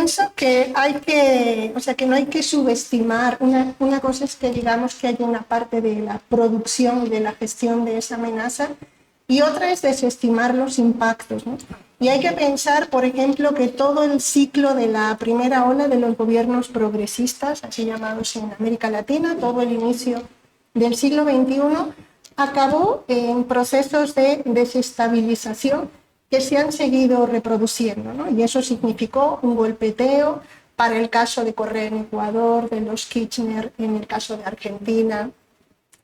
pienso que que no hay que subestimar. Una cosa es que digamos que hay una parte de la producción y de la gestión de esa amenaza y otra es desestimar los impactos, ¿no? Y hay que pensar, por ejemplo, que todo el ciclo de la primera ola de los gobiernos progresistas, así llamados en América Latina, todo el inicio del siglo XXI, acabó en procesos de desestabilización que se han seguido reproduciendo, ¿no? Y eso significó un golpeteo para el caso de Correa en Ecuador, de los Kirchner en el caso de Argentina,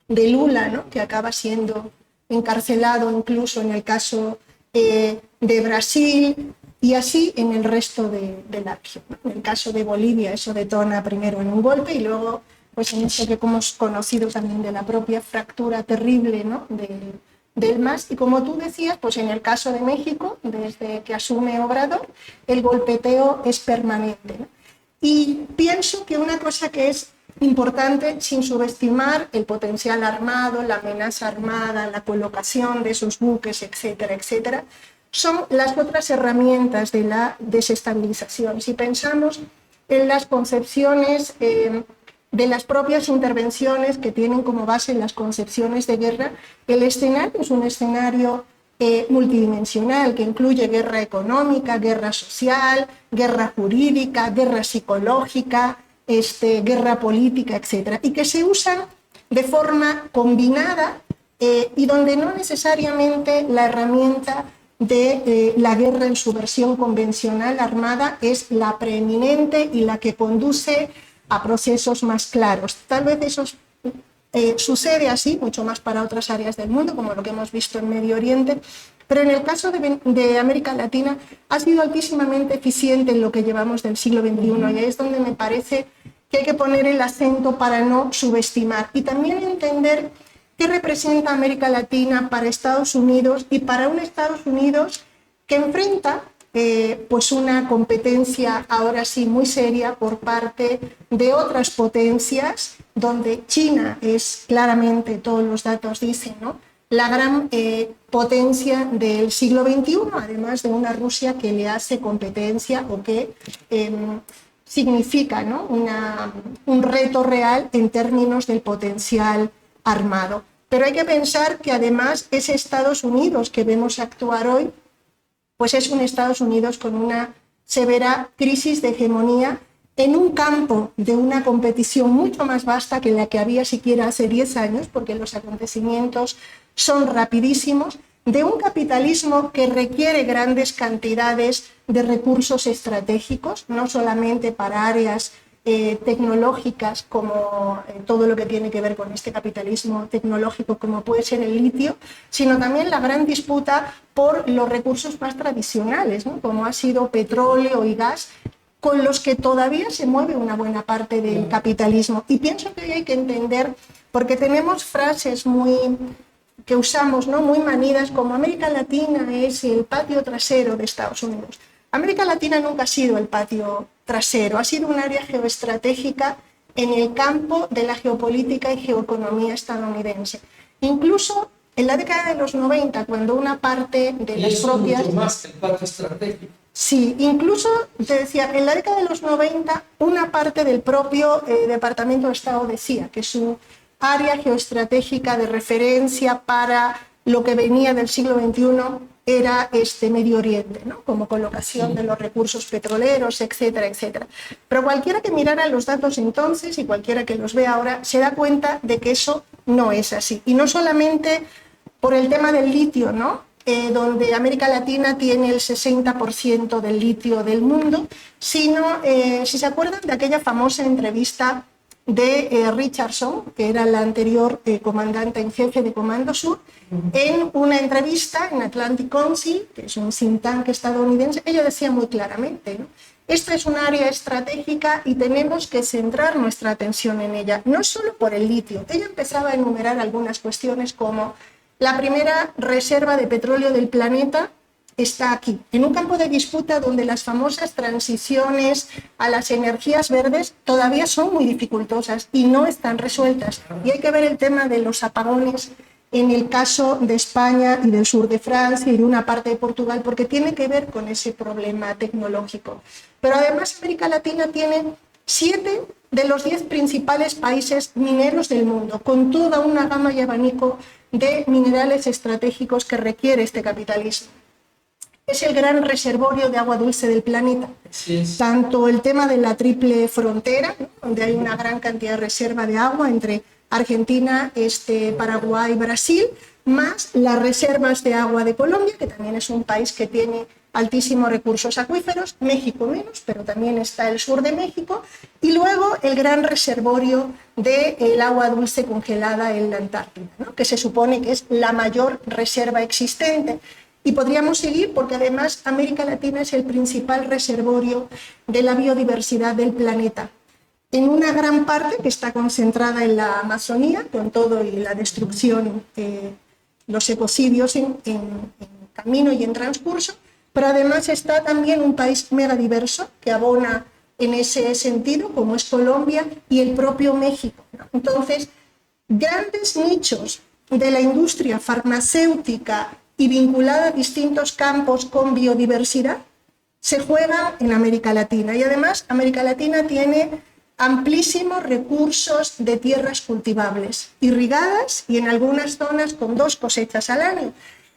de Lula, ¿no? Que acaba siendo encarcelado incluso en el caso de Brasil y así en el resto de la región, ¿no? En el caso de Bolivia eso detona primero en un golpe y luego pues en eso que hemos conocido también de la propia fractura terrible, ¿no? del MAS. Y como tú decías, pues en el caso de México, desde que asume Obrador, el golpeteo es permanente, ¿no? Y pienso que una cosa que es importante, sin subestimar el potencial armado, la amenaza armada, la colocación de esos buques, etcétera, etcétera, son las otras herramientas de la desestabilización. Si pensamos en las concepciones de las propias intervenciones que tienen como base las concepciones de guerra, el escenario es un escenario multidimensional que incluye guerra económica, guerra social, guerra jurídica, guerra psicológica, guerra política, etc. Y que se usan de forma combinada y donde no necesariamente la herramienta de la guerra en su versión convencional armada es la preeminente y la que conduce a procesos más claros. Tal vez eso sucede así, mucho más para otras áreas del mundo, como lo que hemos visto en Medio Oriente, pero en el caso de América Latina ha sido altísimamente eficiente en lo que llevamos del siglo XXI y ahí es donde me parece que hay que poner el acento para no subestimar y también entender qué representa América Latina para Estados Unidos y para un Estados Unidos que enfrenta pues una competencia ahora sí muy seria por parte de otras potencias, donde China es claramente, todos los datos dicen, ¿no?, la gran potencia del siglo XXI, además de una Rusia que le hace competencia o que significa, ¿no?, un reto real en términos del potencial armado. Pero hay que pensar que además ese Estados Unidos que vemos actuar hoy, pues es un Estados Unidos con una severa crisis de hegemonía en un campo de una competición mucho más vasta que la que había siquiera hace 10 años, porque los acontecimientos son rapidísimos, de un capitalismo que requiere grandes cantidades de recursos estratégicos, no solamente para áreas tecnológicas como todo lo que tiene que ver con este capitalismo tecnológico como puede ser el litio, sino también la gran disputa por los recursos más tradicionales, ¿no?, como ha sido petróleo y gas, con los que todavía se mueve una buena parte del capitalismo. Y pienso que hoy hay que entender, porque tenemos frases que usamos, ¿no?, muy manidas, como América Latina es el patio trasero de Estados Unidos. América Latina nunca ha sido el patio trasero, ha sido un área geoestratégica en el campo de la geopolítica y geoeconomía estadounidense. Incluso en la década de los 90, cuando una parte de las propias... mucho más que el patio estratégico. Sí, incluso, te decía, en la década de los 90, una parte del propio Departamento de Estado decía que su área geoestratégica de referencia para lo que venía del siglo XXI era Medio Oriente, ¿no?, como colocación de los recursos petroleros, etcétera, etcétera. Pero cualquiera que mirara los datos entonces y cualquiera que los vea ahora se da cuenta de que eso no es así. Y no solamente por el tema del litio, ¿no?, donde América Latina tiene el 60% del litio del mundo, sino, si se acuerdan de aquella famosa entrevista de Richardson, que era la anterior comandante en jefe de Comando Sur, en una entrevista en Atlantic Council, que es un think tank estadounidense, ella decía muy claramente, ¿no?, esta es un área estratégica y tenemos que centrar nuestra atención en ella, no solo por el litio. Ella empezaba a enumerar algunas cuestiones como la primera reserva de petróleo del planeta está aquí, en un campo de disputa donde las famosas transiciones a las energías verdes todavía son muy dificultosas y no están resueltas. Y hay que ver el tema de los apagones en el caso de España y del sur de Francia y de una parte de Portugal, porque tiene que ver con ese problema tecnológico. Pero además América Latina tiene 7 de los 10 principales países mineros del mundo, con toda una gama y abanico de minerales estratégicos que requiere este capitalismo. Es el gran reservorio de agua dulce del planeta. Sí. Tanto el tema de la triple frontera, ¿no?, donde hay una gran cantidad de reserva de agua entre Argentina, Paraguay, Brasil, más las reservas de agua de Colombia, que también es un país que tiene altísimos recursos acuíferos, México menos, pero también está el sur de México, y luego el gran reservorio del agua dulce congelada en la Antártida, ¿no?, que se supone que es la mayor reserva existente. Y podríamos seguir porque además América Latina es el principal reservorio de la biodiversidad del planeta, en una gran parte que está concentrada en la Amazonía, con todo y la destrucción, los ecocidios en camino y en transcurso, pero además está también un país megadiverso que abona en ese sentido, como es Colombia y el propio México, ¿no? Entonces, grandes nichos de la industria farmacéutica y vinculada a distintos campos con biodiversidad se juegan en América Latina. Y además América Latina tiene amplísimos recursos de tierras cultivables, irrigadas y en algunas zonas con 2 cosechas al año,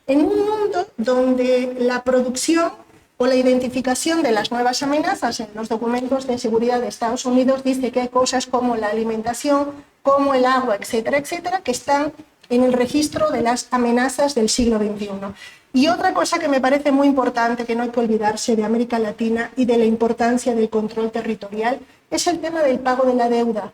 en un mundo donde la producción o la identificación de las nuevas amenazas en los documentos de seguridad de Estados Unidos dice que hay cosas como la alimentación, como el agua, etcétera, etcétera, que están en el registro de las amenazas del siglo XXI. Y otra cosa que me parece muy importante, que no hay que olvidarse de América Latina y de la importancia del control territorial, es el tema del pago de la deuda.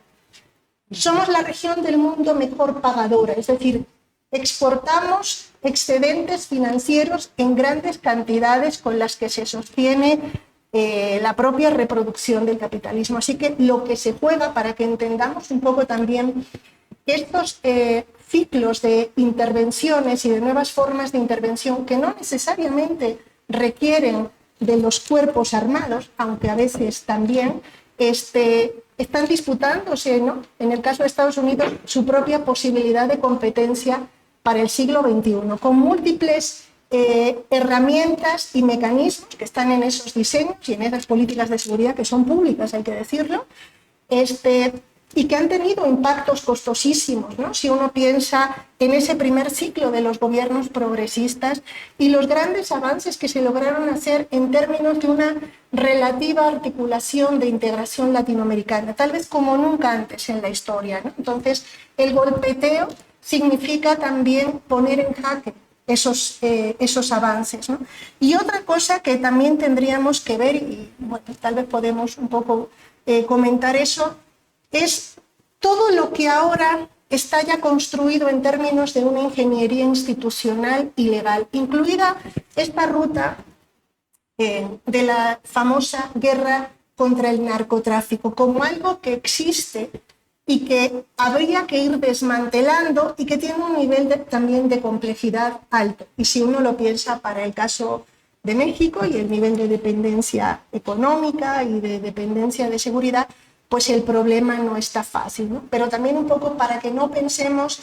Somos la región del mundo mejor pagadora, es decir, exportamos excedentes financieros en grandes cantidades con las que se sostiene la propia reproducción del capitalismo. Así que lo que se juega, para que entendamos un poco también estos ciclos de intervenciones y de nuevas formas de intervención que no necesariamente requieren de los cuerpos armados, aunque a veces también, están disputándose, ¿no?, en el caso de Estados Unidos, su propia posibilidad de competencia para el siglo XXI, con múltiples herramientas y mecanismos que están en esos diseños y en esas políticas de seguridad que son públicas, hay que decirlo, y que han tenido impactos costosísimos, ¿no? Si uno piensa en ese primer ciclo de los gobiernos progresistas y los grandes avances que se lograron hacer en términos de una relativa articulación de integración latinoamericana, tal vez como nunca antes en la historia, ¿no? Entonces, el golpeteo significa también poner en jaque esos avances, ¿no? Y otra cosa que también tendríamos que ver, y bueno, tal vez podemos un poco comentar eso, es todo lo que ahora está ya construido en términos de una ingeniería institucional y legal, incluida esta ruta de la famosa guerra contra el narcotráfico, como algo que existe y que habría que ir desmantelando y que tiene un nivel también de complejidad alto. Y si uno lo piensa para el caso de México y el nivel de dependencia económica y de dependencia de seguridad, pues el problema no está fácil, ¿no? Pero también un poco para que no pensemos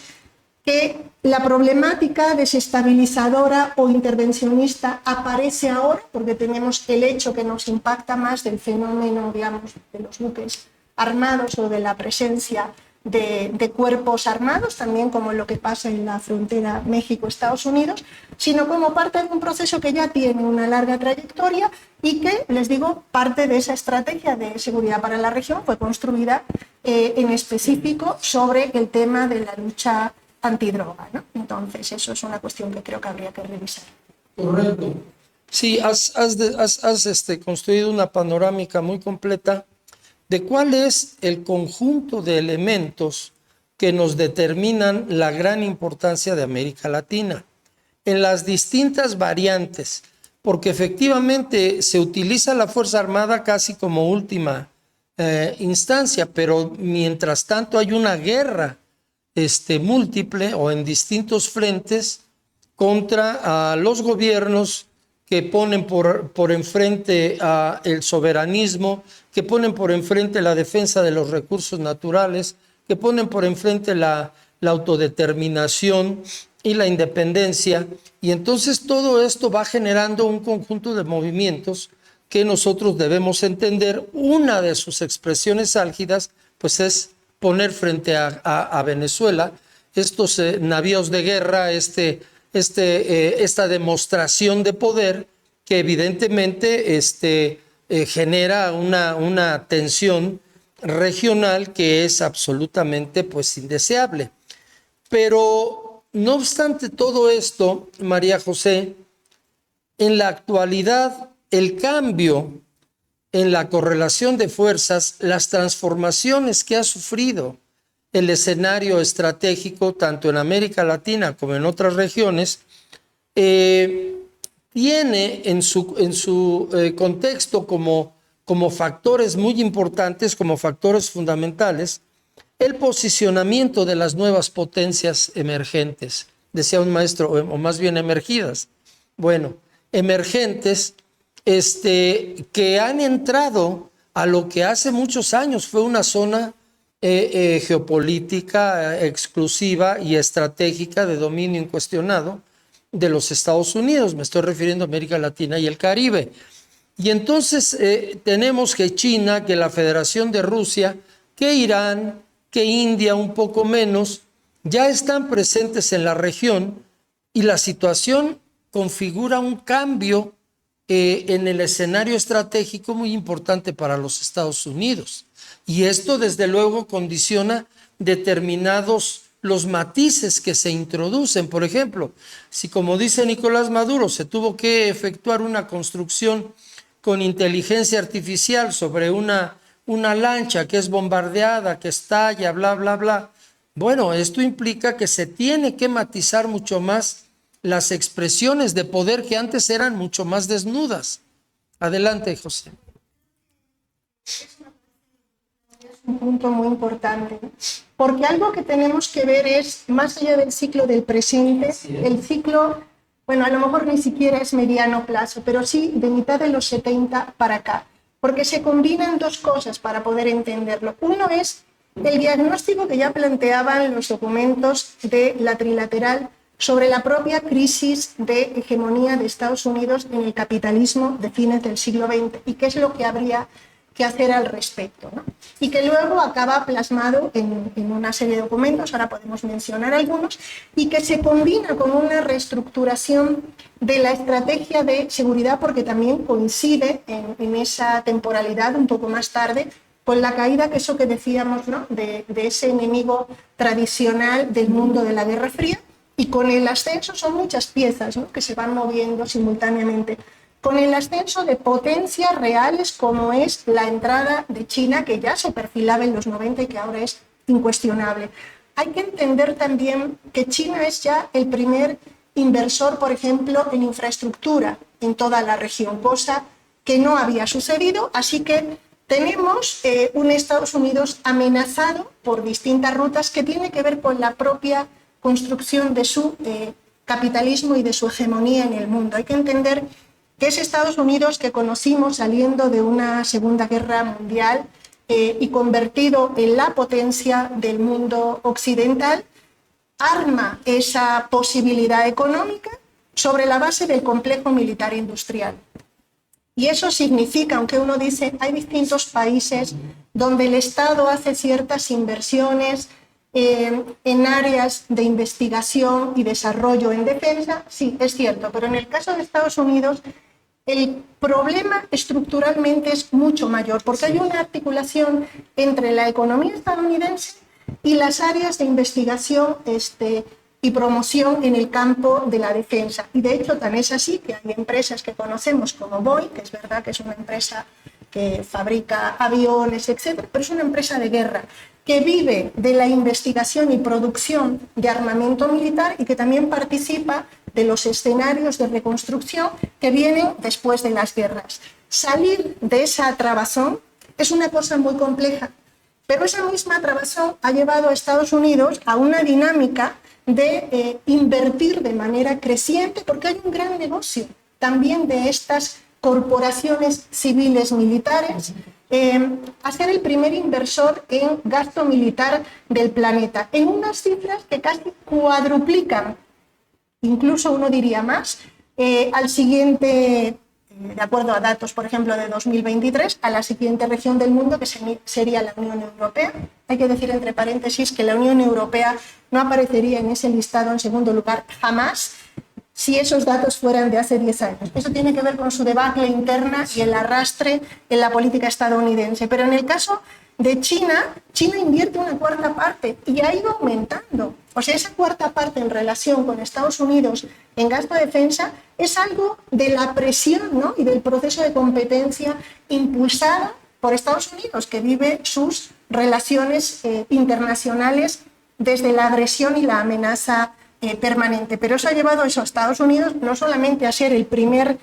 que la problemática desestabilizadora o intervencionista aparece ahora, porque tenemos el hecho que nos impacta más del fenómeno, digamos, de los buques armados o de la presencia de cuerpos armados, también como lo que pasa en la frontera México-Estados Unidos, sino como parte de un proceso que ya tiene una larga trayectoria y que, les digo, parte de esa estrategia de seguridad para la región fue construida en específico sobre el tema de la lucha antidroga, ¿no? Entonces, eso es una cuestión que creo que habría que revisar. Correcto. Sí, has construido una panorámica muy completa de cuál es el conjunto de elementos que nos determinan la gran importancia de América Latina en las distintas variantes, porque efectivamente se utiliza la Fuerza Armada casi como última instancia, pero mientras tanto hay una guerra múltiple o en distintos frentes contra los gobiernos que ponen por enfrente el soberanismo, que ponen por enfrente la defensa de los recursos naturales, que ponen por enfrente la autodeterminación y la independencia. Y entonces todo esto va generando un conjunto de movimientos que nosotros debemos entender. Una de sus expresiones álgidas pues es poner frente a Venezuela estos navíos de guerra, esta demostración de poder que evidentemente genera una tensión regional que es absolutamente pues indeseable. Pero no obstante todo esto, María José, en la actualidad el cambio en la correlación de fuerzas, las transformaciones que ha sufrido el escenario estratégico tanto en América Latina como en otras regiones, tiene en su contexto como factores muy importantes, como factores fundamentales, el posicionamiento de las nuevas potencias emergentes, decía un maestro, o más bien emergidas. Bueno, emergentes que han entrado a lo que hace muchos años fue una zona geopolítica exclusiva y estratégica de dominio incuestionado de los Estados Unidos. Me estoy refiriendo a América Latina y el Caribe. Y entonces tenemos que China, que la Federación de Rusia, que Irán, que India un poco menos, ya están presentes en la región y la situación configura un cambio en el escenario estratégico muy importante para los Estados Unidos. Y esto desde luego condiciona determinados los matices que se introducen. Por ejemplo, si como dice Nicolás Maduro se tuvo que efectuar una construcción con inteligencia artificial sobre una lancha que es bombardeada, que estalla, bla, bla, bla. Bueno, esto implica que se tiene que matizar mucho más las expresiones de poder que antes eran mucho más desnudas. Adelante, José. Un punto muy importante, porque algo que tenemos que ver es, más allá del ciclo del presente, el ciclo, bueno, a lo mejor ni siquiera es mediano plazo, pero sí de mitad de los 70 para acá, porque se combinan dos cosas para poder entenderlo. Uno es el diagnóstico que ya planteaban los documentos de la trilateral sobre la propia crisis de hegemonía de Estados Unidos en el capitalismo de fines del siglo XX y qué es lo que habría que hacer al respecto, ¿no? Y que luego acaba plasmado en una serie de documentos, ahora podemos mencionar algunos, y que se combina con una reestructuración de la estrategia de seguridad, porque también coincide en esa temporalidad un poco más tarde con la caída, que eso que decíamos, ¿no? de ese enemigo tradicional del mundo de la Guerra Fría, y con el ascenso son muchas piezas, ¿no? que se van moviendo simultáneamente, con el ascenso de potencias reales como es la entrada de China, que ya se perfilaba en los 90 y que ahora es incuestionable. Hay que entender también que China es ya el primer inversor, por ejemplo, en infraestructura en toda la región, cosa que no había sucedido, así que tenemos un Estados Unidos amenazado por distintas rutas que tiene que ver con la propia construcción de su capitalismo y de su hegemonía en el mundo. Hay que entender que es Estados Unidos que conocimos saliendo de una Segunda Guerra Mundial y convertido en la potencia del mundo occidental, arma esa posibilidad económica sobre la base del complejo militar industrial. Y eso significa, aunque uno dice, hay distintos países donde el Estado hace ciertas inversiones en áreas de investigación y desarrollo en defensa, sí, es cierto, pero en el caso de Estados Unidos el problema estructuralmente es mucho mayor, porque hay una articulación entre la economía estadounidense y las áreas de investigación y promoción en el campo de la defensa. Y de hecho tan es así que hay empresas que conocemos como Boeing, que es verdad que es una empresa que fabrica aviones, etcétera, pero es una empresa de guerra que vive de la investigación y producción de armamento militar y que también participa de los escenarios de reconstrucción que vienen después de las guerras. Salir de esa trabazón es una cosa muy compleja, pero esa misma trabazón ha llevado a Estados Unidos a una dinámica de invertir de manera creciente, porque hay un gran negocio también de estas corporaciones civiles militares, a ser el primer inversor en gasto militar del planeta, en unas cifras que casi cuadruplican incluso uno diría más, al siguiente, de acuerdo a datos, por ejemplo, de 2023, a la siguiente región del mundo, que sería la Unión Europea. Hay que decir, entre paréntesis, que la Unión Europea no aparecería en ese listado en segundo lugar jamás si esos datos fueran de hace 10 años. Eso tiene que ver con su debacle interna y el arrastre en la política estadounidense. Pero en el caso de China, China invierte una cuarta parte y ha ido aumentando. O sea, esa cuarta parte en relación con Estados Unidos en gasto de defensa es algo de la presión, ¿no?, y del proceso de competencia impulsada por Estados Unidos, que vive sus relaciones internacionales desde la agresión y la amenaza permanente. Pero eso ha llevado a Estados Unidos no solamente a ser el primer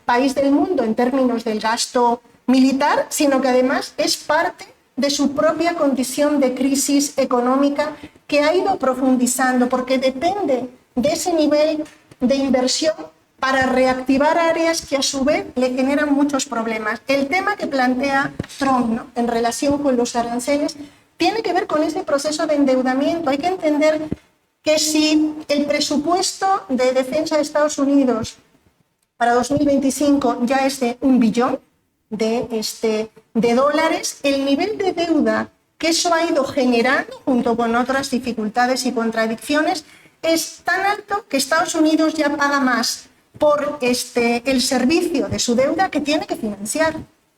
país del mundo en términos del gasto militar, sino que además es parte de su propia condición de crisis económica que ha ido profundizando, porque depende de ese nivel de inversión para reactivar áreas que a su vez le generan muchos problemas. El tema que plantea Trump, ¿no?, en relación con los aranceles tiene que ver con ese proceso de endeudamiento. Hay que entender que si el presupuesto de defensa de Estados Unidos para 2025 ya es de $1 billón de dólares, el nivel de deuda que eso ha ido generando, junto con otras dificultades y contradicciones, es tan alto que Estados Unidos ya paga más por el servicio de su deuda que tiene que financiar.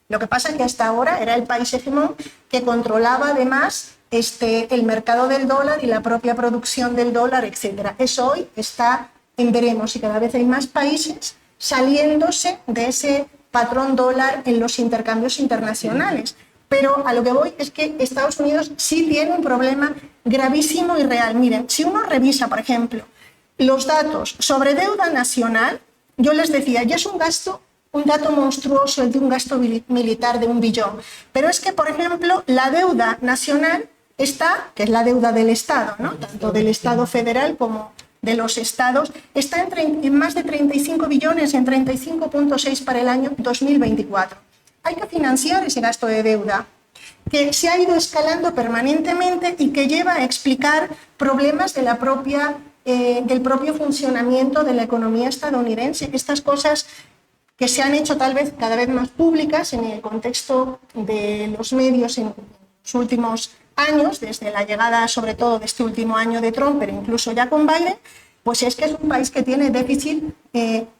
Lo que pasa es que hasta ahora era el país hegemón que controlaba además el mercado del dólar y la propia producción del dólar, etc. Eso hoy está en veremos y cada vez hay más países saliéndose de ese patrón dólar en los intercambios internacionales. Pero a lo que voy es que Estados Unidos sí tiene un problema gravísimo y real. Miren, si uno revisa, por ejemplo, los datos sobre deuda nacional, yo les decía, ya es un dato monstruoso el de un gasto militar de $1 billón. Pero es que, por ejemplo, la deuda nacional está, que es la deuda del Estado, ¿no?, tanto del Estado federal como de los estados, está en más de 35 billones, en 35,6 para el año 2024. Hay que financiar ese gasto de deuda que se ha ido escalando permanentemente y que lleva a explicar problemas de del propio funcionamiento de la economía estadounidense. Estas cosas que se han hecho tal vez cada vez más públicas en el contexto de los medios en los últimos años, desde la llegada sobre todo de este último año de Trump, pero incluso ya con Biden, pues es que es un país que tiene déficit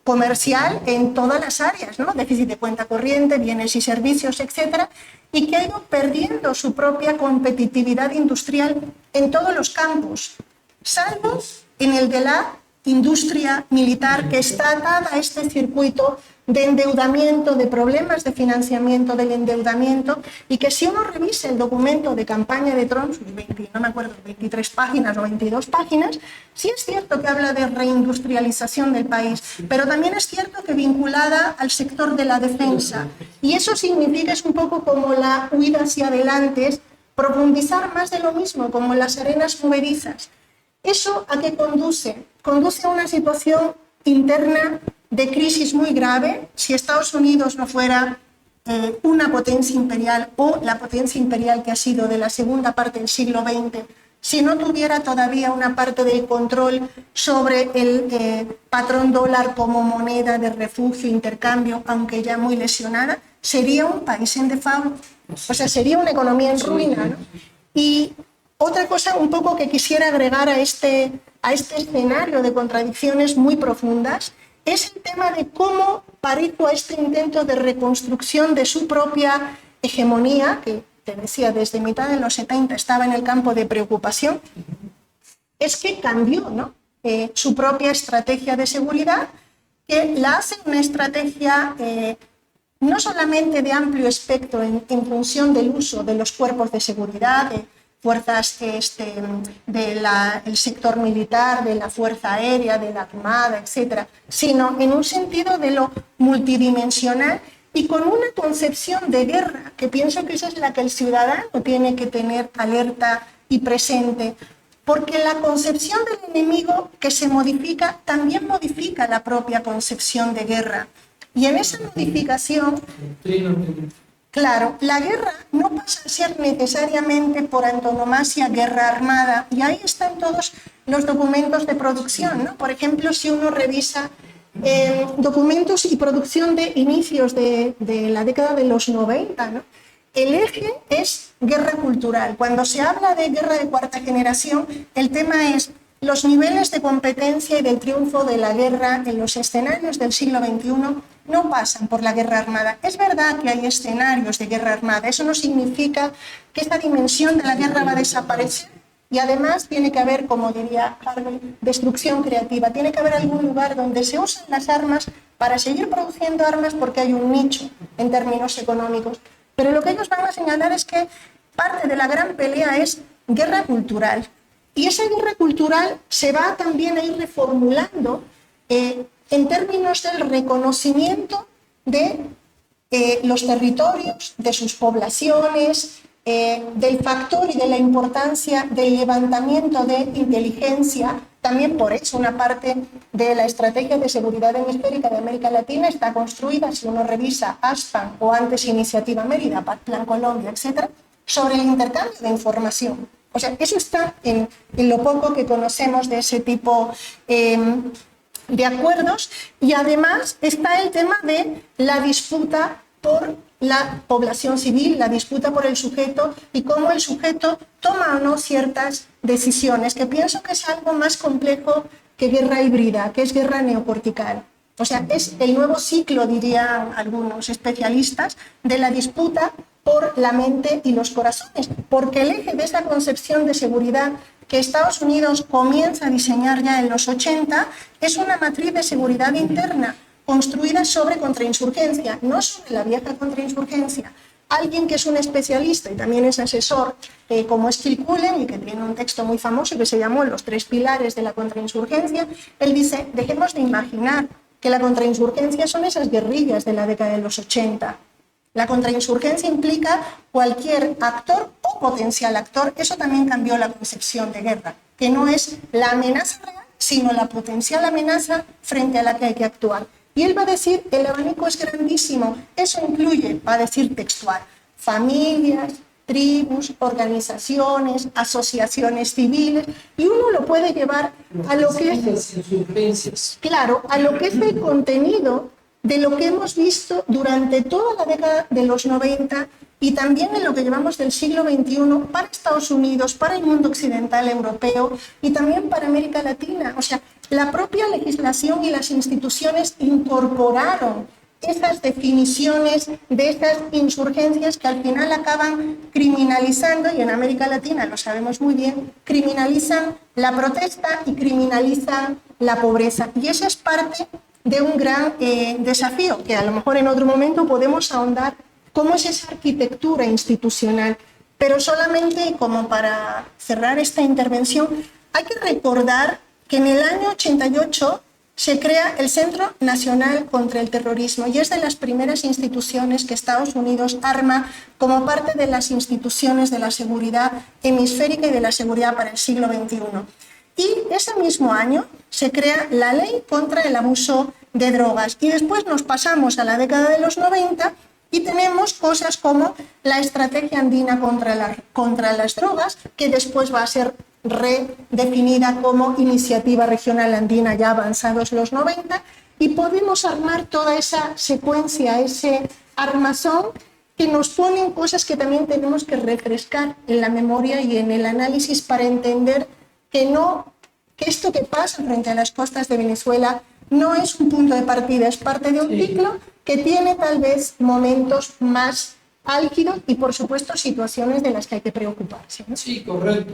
comercial en todas las áreas, ¿no?, déficit de cuenta corriente, bienes y servicios, etcétera, y que ha ido perdiendo su propia competitividad industrial en todos los campos, salvo en el de la industria militar, que está atada a este circuito de endeudamiento, de problemas de financiamiento del endeudamiento, y que si uno revisa el documento de campaña de Trump, sus 23 páginas o 22 páginas, sí es cierto que habla de reindustrialización del país, pero también es cierto que vinculada al sector de la defensa, y eso significa, es un poco como la huida hacia adelante, es profundizar más de lo mismo, como las arenas movedizas. ¿Eso a qué conduce? Conduce a una situación interna de crisis muy grave. Si Estados Unidos no fuera una potencia imperial, o la potencia imperial que ha sido de la segunda parte del siglo XX, si no tuviera todavía una parte del control sobre el patrón dólar como moneda de refugio, intercambio, aunque ya muy lesionada, sería un país en default. O sea, sería una economía en ruina, ¿no? Y otra cosa un poco que quisiera agregar a este escenario de contradicciones muy profundas es el tema de cómo, parito a este intento de reconstrucción de su propia hegemonía, que te decía desde mitad de los 70 estaba en el campo de preocupación, es que cambió, ¿no?, su propia estrategia de seguridad, que la hace una estrategia no solamente de amplio espectro en función del uso de los cuerpos de seguridad, de fuerzas del sector militar, de la fuerza aérea, de la armada, etcétera, sino en un sentido de lo multidimensional y con una concepción de guerra, que pienso que esa es la que el ciudadano tiene que tener alerta y presente, porque la concepción del enemigo que se modifica también modifica la propia concepción de guerra. Y en esa modificación, Claro, la guerra no pasa a ser necesariamente por antonomasia guerra armada, y ahí están todos los documentos de producción, ¿no? Por ejemplo, si uno revisa documentos y producción de inicios de la década de los 90, ¿no? El eje es guerra cultural. Cuando se habla de guerra de cuarta generación, el tema es los niveles de competencia y del triunfo de la guerra en los escenarios del siglo XXI no pasan por la guerra armada. Es verdad que hay escenarios de guerra armada, eso no significa que esta dimensión de la guerra va a desaparecer, y además tiene que haber, como diría Harvey, destrucción creativa. Tiene que haber algún lugar donde se usen las armas para seguir produciendo armas porque hay un nicho en términos económicos. Pero lo que ellos van a señalar es que parte de la gran pelea es guerra cultural. Y esa guerra cultural se va también a ir reformulando en términos del reconocimiento de los territorios, de sus poblaciones, del factor y de la importancia del levantamiento de inteligencia. También por eso una parte de la estrategia de seguridad hemisférica de América Latina está construida, si uno revisa ASPAN o antes Iniciativa Mérida, Plan Colombia, etc., sobre el intercambio de información. O sea, eso está en lo poco que conocemos de ese tipo de acuerdos, y además está el tema de la disputa por la población civil, la disputa por el sujeto y cómo el sujeto toma o no ciertas decisiones, que pienso que es algo más complejo que guerra híbrida, que es guerra neocortical. O sea, es el nuevo ciclo, dirían algunos especialistas, de la disputa por la mente y los corazones, porque el eje de esa concepción de seguridad que Estados Unidos comienza a diseñar ya en los 80 es una matriz de seguridad interna construida sobre contrainsurgencia, no sobre la vieja contrainsurgencia. Alguien que es un especialista y también es asesor, como es Phil Cullen, y que tiene un texto muy famoso que se llamó Los tres pilares de la contrainsurgencia, él dice, dejemos de imaginar que la contrainsurgencia son esas guerrillas de la década de los 80. La contrainsurgencia implica cualquier actor o potencial actor. Eso también cambió la concepción de guerra, que no es la amenaza real, sino la potencial amenaza frente a la que hay que actuar. Y él va a decir, el abanico es grandísimo, eso incluye, va a decir textual, familias, tribus, organizaciones, asociaciones civiles, y uno lo puede llevar a lo que es, claro, a lo que es el contenido de lo que hemos visto durante toda la década de los 90 y también en lo que llevamos del siglo XXI para Estados Unidos, para el mundo occidental europeo y también para América Latina. O sea, la propia legislación y las instituciones incorporaron esas definiciones de estas insurgencias que al final acaban criminalizando, y en América Latina lo sabemos muy bien, criminalizan la protesta y criminalizan la pobreza. Y esa es parte de un gran desafío, que a lo mejor en otro momento podemos ahondar cómo es esa arquitectura institucional. Pero solamente como para cerrar esta intervención, hay que recordar que en el año 88 se crea el Centro Nacional contra el Terrorismo y es de las primeras instituciones que Estados Unidos arma como parte de las instituciones de la seguridad hemisférica y de la seguridad para el siglo XXI. Y ese mismo año se crea la Ley contra el Abuso de Drogas. Y después nos pasamos a la década de los 90 y tenemos cosas como la Estrategia Andina contra las Drogas, que después va a ser redefinida como Iniciativa Regional Andina ya avanzados los 90, y podemos armar toda esa secuencia, ese armazón que nos ponen cosas que también tenemos que refrescar en la memoria y en el análisis para entender que esto que pasa frente a las costas de Venezuela no es un punto de partida, es parte de un ciclo que tiene tal vez momentos más álgidos y, por supuesto, situaciones de las que hay que preocuparse, ¿no? Sí, correcto.